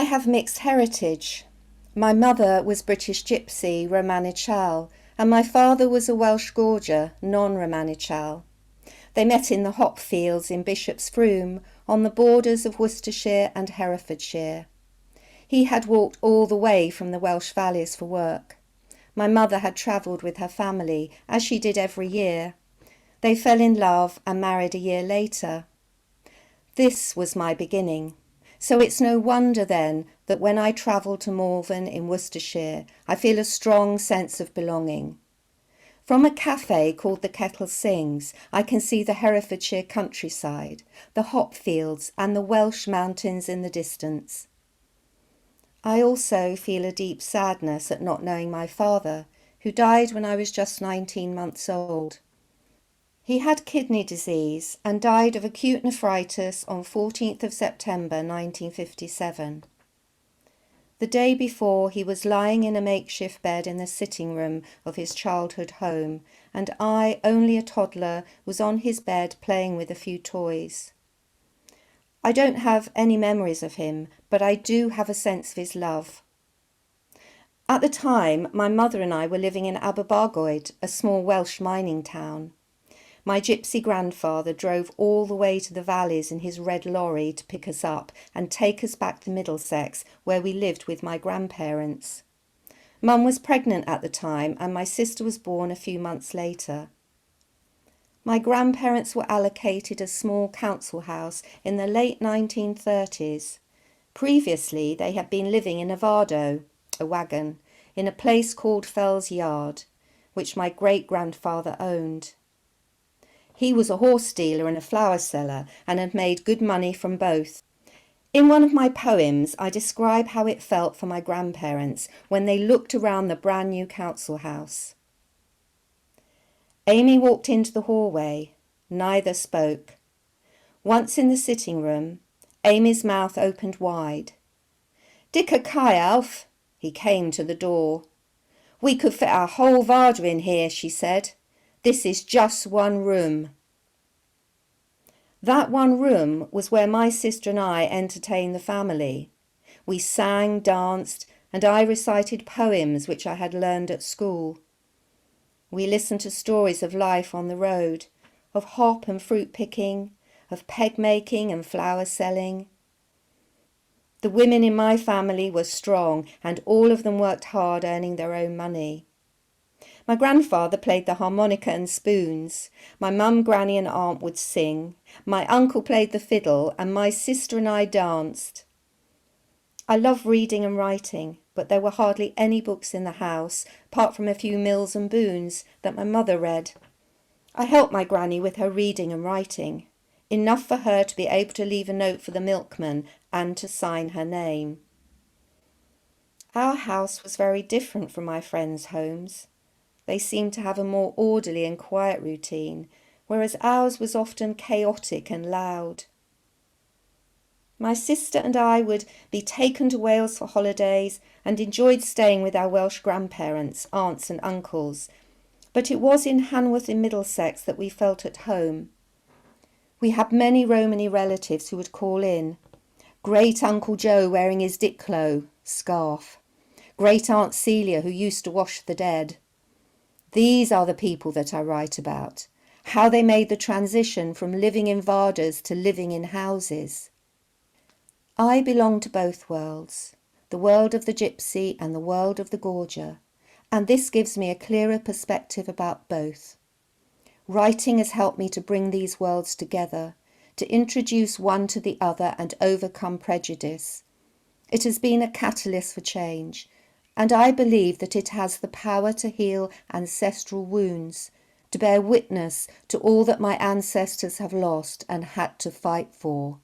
I have mixed heritage. My mother was British Gypsy, Romani-Chal, and my father was a Welsh Gorger, non-Romani-Chal. They met in the hop fields in Bishop's Froom, on the borders of Worcestershire and Herefordshire. He had walked all the way from the Welsh valleys for work. My mother had travelled with her family, as she did every year. They fell in love and married a year later. This was my beginning. So it's no wonder then that when I travel to Malvern in Worcestershire, I feel a strong sense of belonging. From a cafe called the Kettle Sings, I can see the Herefordshire countryside, the hop fields and the Welsh mountains in the distance. I also feel a deep sadness at not knowing my father, who died when I was just 19 months old. He had kidney disease and died of acute nephritis on 14th of September 1957. The day before, he was lying in a makeshift bed in the sitting room of his childhood home, and I, only a toddler, was on his bed playing with a few toys. I don't have any memories of him, but I do have a sense of his love. At the time, my mother and I were living in Aberbargoed, a small Welsh mining town. My gypsy grandfather drove all the way to the valleys in his red lorry to pick us up and take us back to Middlesex, where we lived with my grandparents. Mum was pregnant at the time and my sister was born a few months later. My grandparents were allocated a small council house in the late 1930s. Previously, they had been living in a Vardo, a wagon, in a place called Fells Yard, which my great-grandfather owned. He was a horse dealer and a flower seller and had made good money from both. In one of my poems, I describe how it felt for my grandparents when they looked around the brand new council house. Amy walked into the hallway. Neither spoke. Once in the sitting room, Amy's mouth opened wide. "Dick a Kai, Alf." He came to the door. "We could fit our whole Varda in here," she said. "This is just one room." That one room was where my sister and I entertained the family. We sang, danced, and I recited poems which I had learned at school. We listened to stories of life on the road, of hop and fruit picking, of peg making and flower selling. The women in my family were strong and all of them worked hard earning their own money. My grandfather played the harmonica and spoons. My mum, granny and aunt would sing. My uncle played the fiddle and my sister and I danced. I love reading and writing, but there were hardly any books in the house, apart from a few Mills and Boons that my mother read. I helped my granny with her reading and writing, enough for her to be able to leave a note for the milkman and to sign her name. Our house was very different from my friends' homes. They seemed to have a more orderly and quiet routine, whereas ours was often chaotic and loud. My sister and I would be taken to Wales for holidays and enjoyed staying with our Welsh grandparents, aunts and uncles, but it was in Hanworth in Middlesex that we felt at home. We had many Romany relatives who would call in. Great Uncle Joe wearing his diclo, scarf. Great Aunt Celia who used to wash the dead. These are the people that I write about, how they made the transition from living in Vardas to living in houses. I belong to both worlds, the world of the gypsy and the world of the gorger, and this gives me a clearer perspective about both. Writing has helped me to bring these worlds together, to introduce one to the other and overcome prejudice. It has been a catalyst for change, and I believe that it has the power to heal ancestral wounds, to bear witness to all that my ancestors have lost and had to fight for.